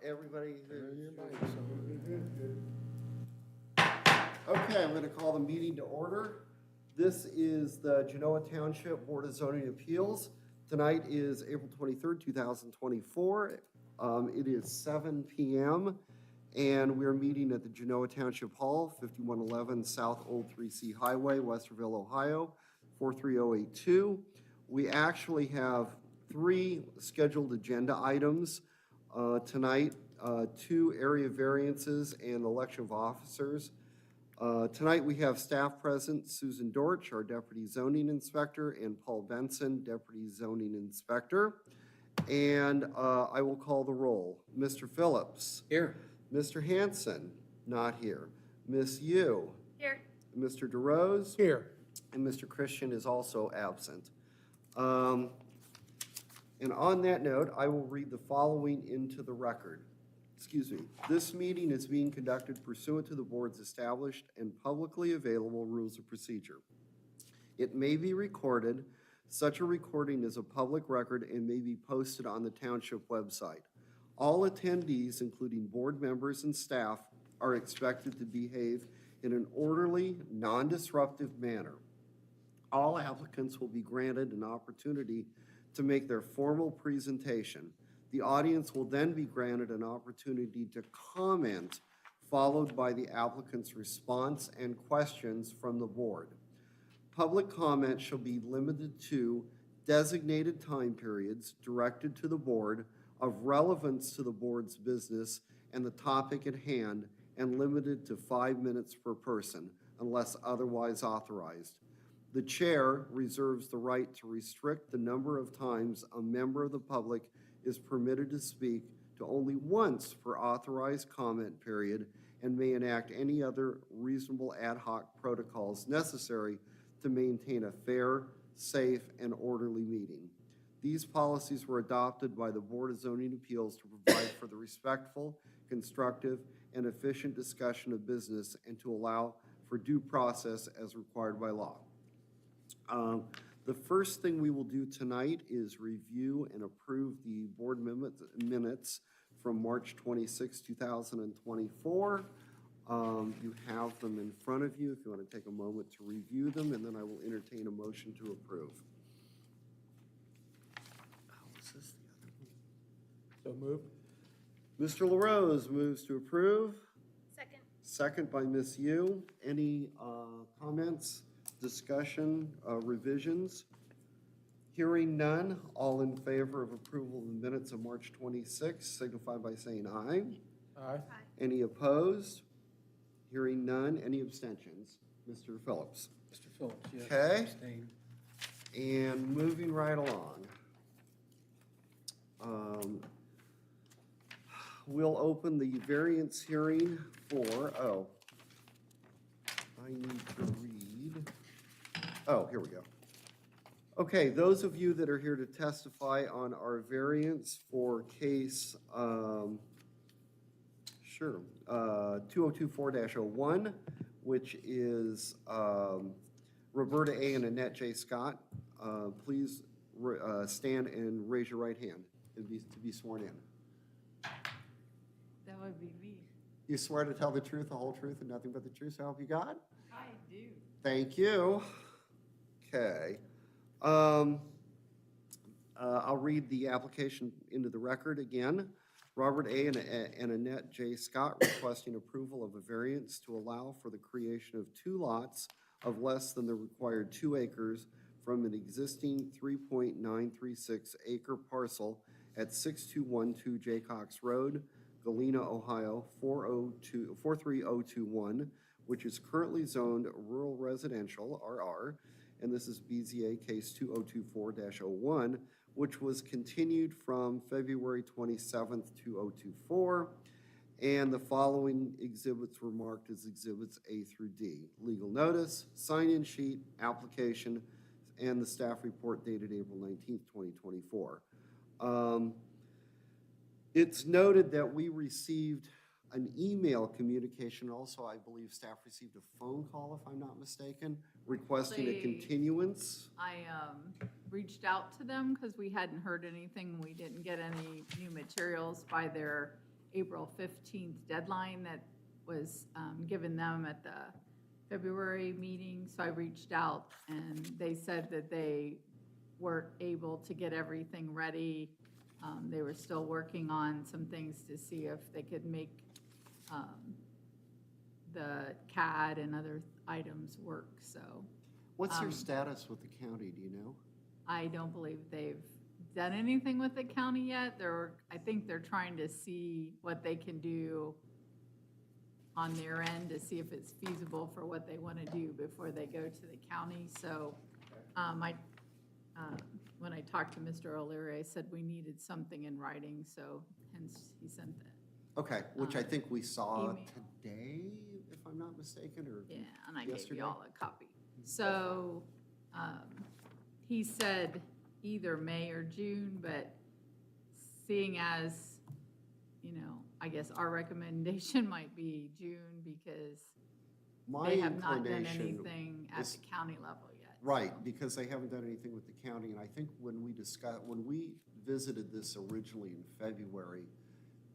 everybody. Okay, I'm going to call the meeting to order. This is the Genoa Township Board of Zoning Appeals. Tonight is April 23rd, 2024. It is 7 p.m. and we're meeting at the Genoa Township Hall, 5111 South Old 3C Highway, Westerville, Ohio, 43082. We actually have 3 scheduled agenda items tonight, 2 area variances and election of officers. Tonight we have staff present, Susan Dortch, our Deputy Zoning Inspector, and Paul Benson, Deputy Zoning Inspector. And I will call the roll. Mr. Phillips. Here. Mr. Hanson, not here. Miss Yu. Here. Mr. DeRose. Here. And Mr. Christian is also absent. And on that note, I will read the following into the record. Excuse me. This meeting is being conducted pursuant to the board's established and publicly available rules of procedure. It may be recorded. Such a recording is a public record and may be posted on the township website. All attendees, including board members and staff, are expected to behave in an orderly, non-disruptive manner. All applicants will be granted an opportunity to make their formal presentation. The audience will then be granted an opportunity to comment, followed by the applicant's response and questions from the board. Public comment shall be limited to designated time periods directed to the board of relevance to the board's business and the topic at hand, and limited to 5 minutes per person unless otherwise authorized. The chair reserves the right to restrict the number of times a member of the public is permitted to speak to only once per authorized comment period, and may enact any other reasonable ad hoc protocols necessary to maintain a fair, safe, and orderly meeting. These policies were adopted by the Board of Zoning Appeals to provide for the respectful, constructive, and efficient discussion of business and to allow for due process as required by law. The first thing we will do tonight is review and approve the board minutes from March 26, 2024. You have them in front of you if you want to take a moment to review them, and then I will entertain a motion to approve. So moved. Mr. LaRose moves to approve. Second. Second by Ms. Yu. Any comments, discussion, revisions? Hearing none, all in favor of approval of the minutes of March 26 signify by saying aye. Aye. Any opposed? Hearing none. Any abstentions? Mr. Phillips. Mr. Phillips, yes. Okay. Abstain. And moving right along. We'll open the variance hearing for, I need to read. Oh, here we go. Okay, those of you that are here to testify on our variance for case, 2024-01, which is Roberta A. and Annette J. Scott, please stand and raise your right hand to be sworn in. That would be me. You swear to tell the truth, the whole truth, and nothing but the truth, so help you God? I do. Thank you. Okay. I'll read the application into the record again. Robert A. and Annette J. Scott requesting approval of a variance to allow for the creation of 2 lots of less than the required 2 acres from an existing 3.936 acre parcel at 6212 Jaycox Road, Galena, Ohio, 43021, which is currently zoned rural residential, RR, and this is BZA case 2024-01, which was continued from February 27th, 2024, and the following exhibits were marked as exhibits A through D: legal notice, sign-in sheet, application, and the staff report dated April 19th, 2024. It's noted that we received an email communication. Also, I believe staff received a phone call, if I'm not mistaken, requesting a They- continuance. I reached out to them because we hadn't heard anything. We didn't get any new materials by their April 15th deadline that was given them at the February meeting. So I reached out and they said that they weren't able to get everything ready. They were still working on some things to see if they could make the CAD and other items work, so. What's your Um, status with the county, do you know? I don't believe they've done anything with the county yet. I think they're trying to see what they can do on their end to see if it's feasible for what they want to do before they go to the county. So when I talked to Mr. O'Leary, I said we needed something in writing, so hence he sent that. Okay, which I think we saw email. today, if I'm not mistaken, or? Yeah, and I gave Yesterday? you all a copy. So, he said either May or June, but seeing as, I guess our recommendation might be June because My they have not done inclination anything at is- the county level yet. Right, so. because they haven't done anything with the county, and I think when we visited this originally in February,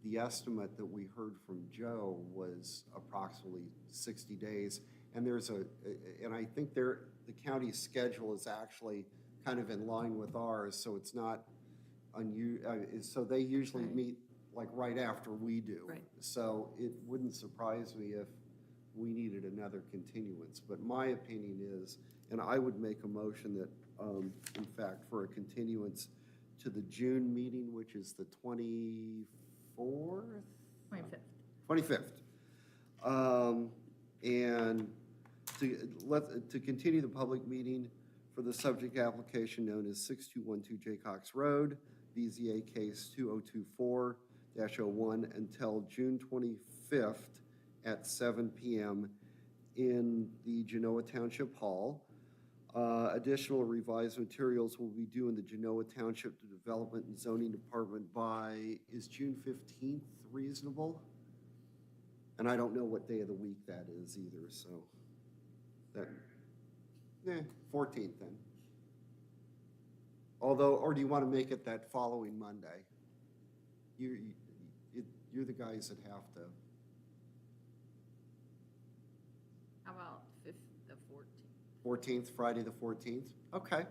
the estimate that we heard from Joe was approximately 60 days. And and I think the county's schedule is actually kind of in line with ours, so it's not so they usually Right. meet like right after we do. Right. So it wouldn't surprise me if we needed another continuance. But my opinion is, and I would make a motion that, in fact, for a continuance to the June meeting, which is the 24th? 25th. 25th. And to continue the public meeting for the subject application known as 6212 Jaycox Road, BZA case 2024-01 until June 25th at 7 p.m. in the Genoa Township Hall. Additional revised materials will be due in the Genoa Township Development and Zoning Department is June 15th reasonable? And I don't know what day of the week that is either, so that, 14th then. Or do you want to make it that following Monday? You're the guys that have to. How about the 14th? 14th, Friday the 14th? Okay.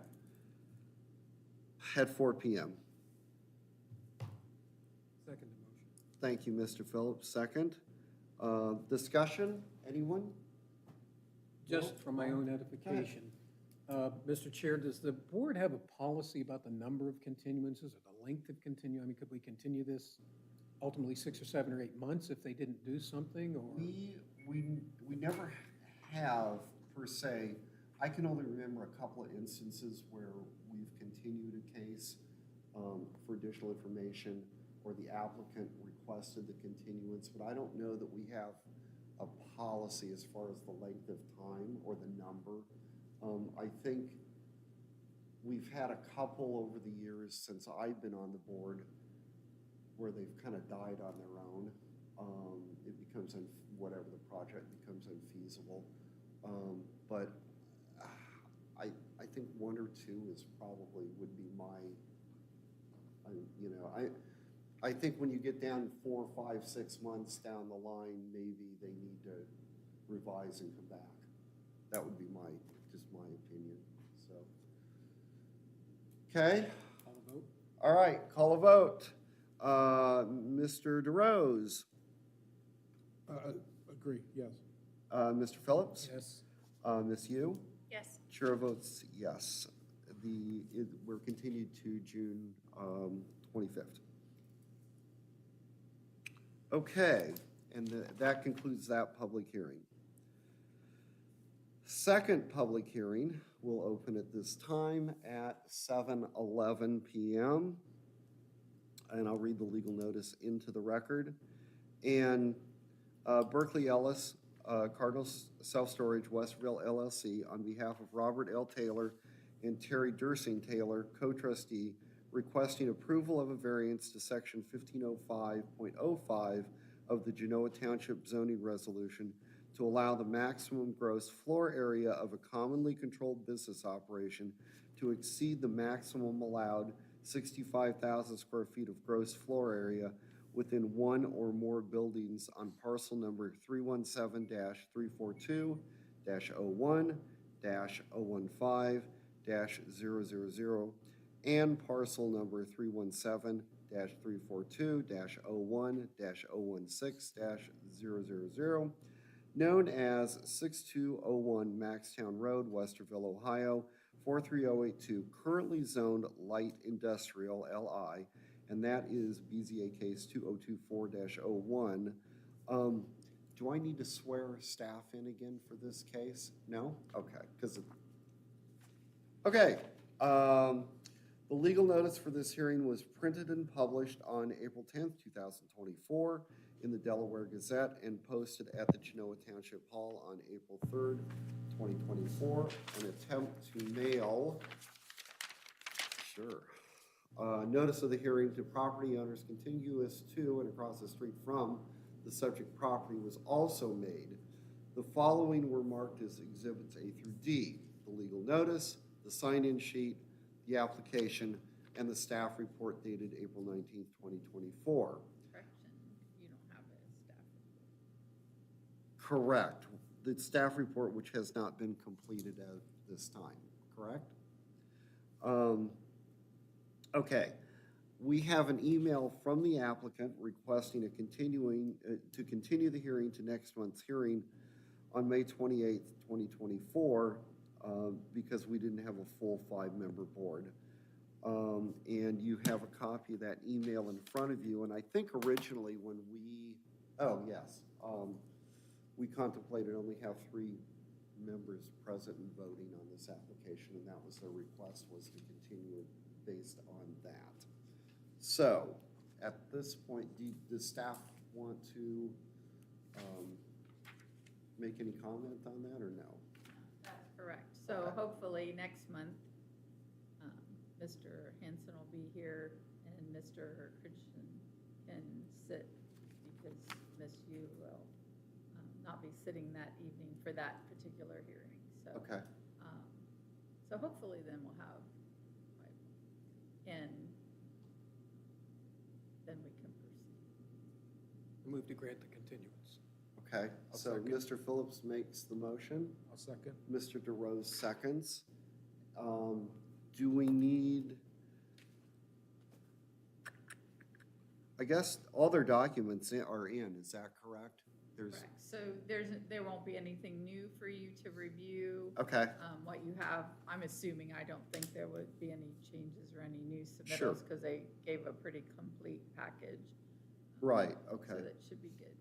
At 4 p.m. Second the motion. Thank you, Mr. Phillips. Second. Discussion, anyone? Just for my own edification, Mr. Chair, does the board have a policy about the number of continuances or the length of I mean, could we continue this ultimately 6 or 7 or 8 months if they didn't do something, or? We never have, per se. I can only remember a couple of instances where we've continued a case for additional information, or the applicant requested the continuance, but I don't know that we have a policy as far as the length of time or the number. I think we've had a couple over the years since I've been on the board where they've kind of died on their own. It becomes, whatever the project becomes unfeasible. But I think 1 or 2 is probably would be I think when you get down 4, 5, 6 months down the line, maybe they need to revise and come back. That would be just my opinion, so. Okay, Call a vote? all right, call a vote. Mr. DeRose, Agree, yes. Mr. Phillips, Yes. Ms. Yu, Yes. chair votes yes. We're continued to June 25th. Okay, and that concludes that public hearing. Second public hearing will open at this time at 7:11 p.m. And I'll read the legal notice into the record. And Berkeley Ellis, Cardinal Self-Storage Westville LLC, on behalf of Robert L. Taylor and Terry Dursing Taylor, co-trustee, requesting approval of a variance to section 1505.05 of the Genoa Township zoning resolution to allow the maximum gross floor area of a commonly controlled business operation to exceed the maximum allowed 65,000 square feet of gross floor area within one or more buildings on parcel number 317-342-01-015-000 and parcel number 317-342-01-016-000, known as 6201 Maxtown Road, Westerville, Ohio, 43082, currently zoned light industrial LI, and that is BZA case 2024-01. Do I need to swear staff in again for this case? No? Okay, okay. The legal notice for this hearing was printed and published on April 10th, 2024 in the Delaware Gazette and posted at the Genoa Township Hall on April 3rd, 2024. An attempt to mail, notice of the hearing to property owners contiguous to and across the street from the subject property was also made. The following were marked as Exhibits A through D: the legal notice, the sign-in sheet, the application, and the staff report dated April 19th, 2024. Correction, you don't have a staff report. Correct. The staff report, which has not been completed at this time, correct? Okay. We have an email from the applicant requesting to continue the hearing to next month's hearing on May 28th, 2024, because we didn't have a full 5-member board. And you have a copy of that email in front of you. And I think originally when we contemplated only have 3 members present and voting on this application, and that was their request, was to continue it based on that. So, at this point, does staff want to make any comment on that, or no? That's correct. So hopefully next month, Mr. Hanson will be here and Mr. Christian can sit, because Miss Yu will not be sitting that evening for that particular hearing. So, Okay. So hopefully then we'll have, and then we can proceed. Move to grant the continuance. Okay, I'll so second. Mr. Phillips makes the motion. I'll second. Mr. DeRose seconds. Do we need, I guess all their documents are in, is that correct? Correct. So there won't be anything new for you to review. Okay, What you have, I'm assuming, I don't think there would be any changes or any new Sure. submittals, because they gave a pretty complete package. right, So okay, that should be good.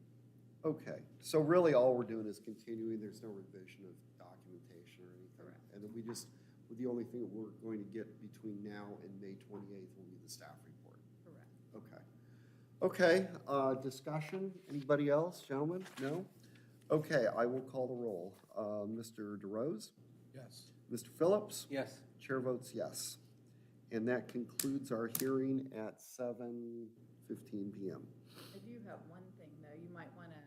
okay. So really all we're doing is continuing, there's no revision of documentation or anything. Correct. And then the only thing that we're going to get between now and May 28th will be the staff report. Correct. Okay. Okay, discussion, anybody else, gentlemen? No? Okay, I will call the roll. Mr. DeRose? Yes. Mr. Phillips? Yes. Chair votes yes. And that concludes our hearing at 7:15 PM. I do have one thing, though. You might want to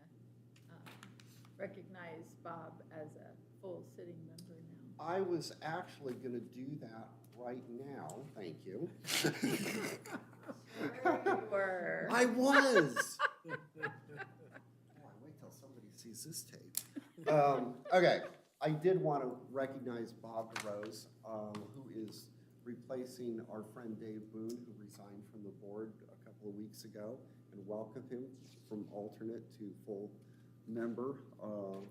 recognize Bob as a full sitting member now. I was actually going to do that right now, thank you. Sure you were. I was. Boy, wait till somebody sees this tape. Okay, I did want to recognize Bob DeRose, who is replacing our friend Dave Boone, who resigned from the board a couple of weeks ago, and welcome him from alternate to full member,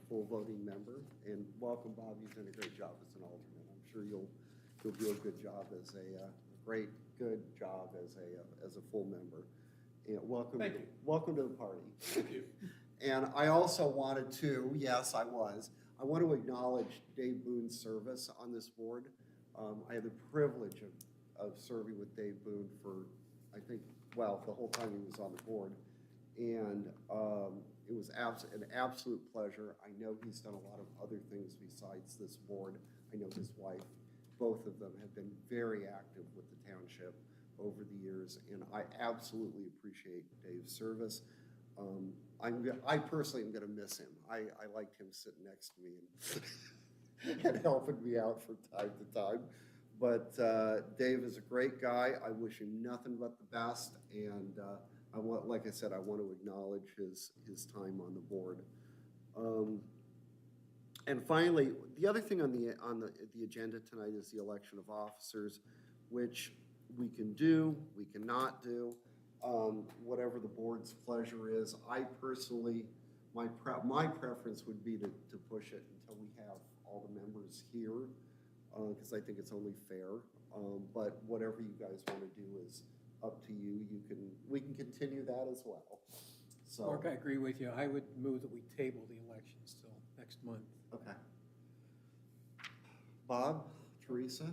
full voting member. And welcome, Bob. You've done a great job as an alternate. I'm sure you'll do a good job as good job as a full member. And welcome. Thank you. Welcome to the party. Thank you. And I also wanted to, yes, I want to acknowledge Dave Boone's service on this board. I had the privilege of serving with Dave Boone for, I think, the whole time he was on the board. And it was an absolute pleasure. I know he's done a lot of other things besides this board. I know his wife, both of them have been very active with the township over the years, and I absolutely appreciate Dave's service. I personally am going to miss him. I liked him sitting next to me and helping me out from time to time. But Dave is a great guy. I wish him nothing but the best, and like I said, I want to acknowledge his time on the board. And finally, the other thing on the agenda tonight is the election of officers, which we can do, we cannot do, whatever the board's pleasure is. I personally, my preference would be to push it until we have all the members here, because I think it's only fair. But whatever you guys want to do is up to you. We can continue that as well. So, Mark, I agree with you. I would move that we table the elections till next month. okay. Bob, Teresa? do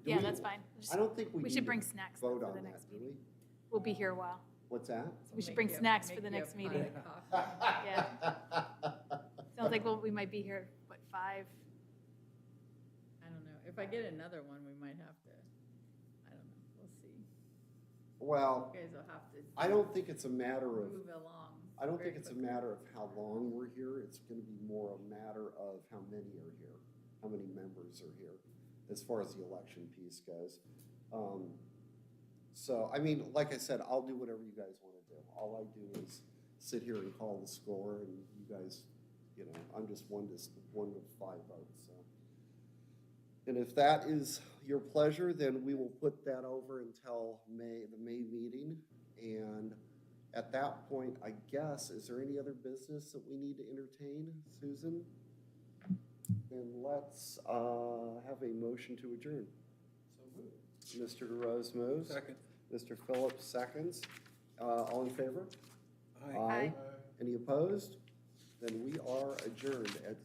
Yeah, we- that's fine. I don't think we We need should to bring snacks vote for on the that, next do meeting. we? We'll be here a while. What's that? We should bring snacks for the next meeting. Sounds like we might be here, what, 5? I don't know. If I get another one, we might have to, I don't know, we'll see. Well, You guys will have to. I don't think it's a matter of, Move along. I don't very think it's a quickly. matter of how long we're here. It's gonna be more a matter of how many are here, how many members are here, as far as the election piece goes. So, I mean, like I said, I'll do whatever you guys wanna do. All I do is sit here and call the score, and you guys, you know, I'm just one to 5 votes, so. And if that is your pleasure, then we will put that over until the May meeting. And at that point, I guess, is there any other business that we need to entertain, Susan? Then let's have a motion to adjourn. So moved. Mr. DeRose moves. Second. Mr. Phillips seconds. All in favor? Aye. Any opposed? Then we are adjourned at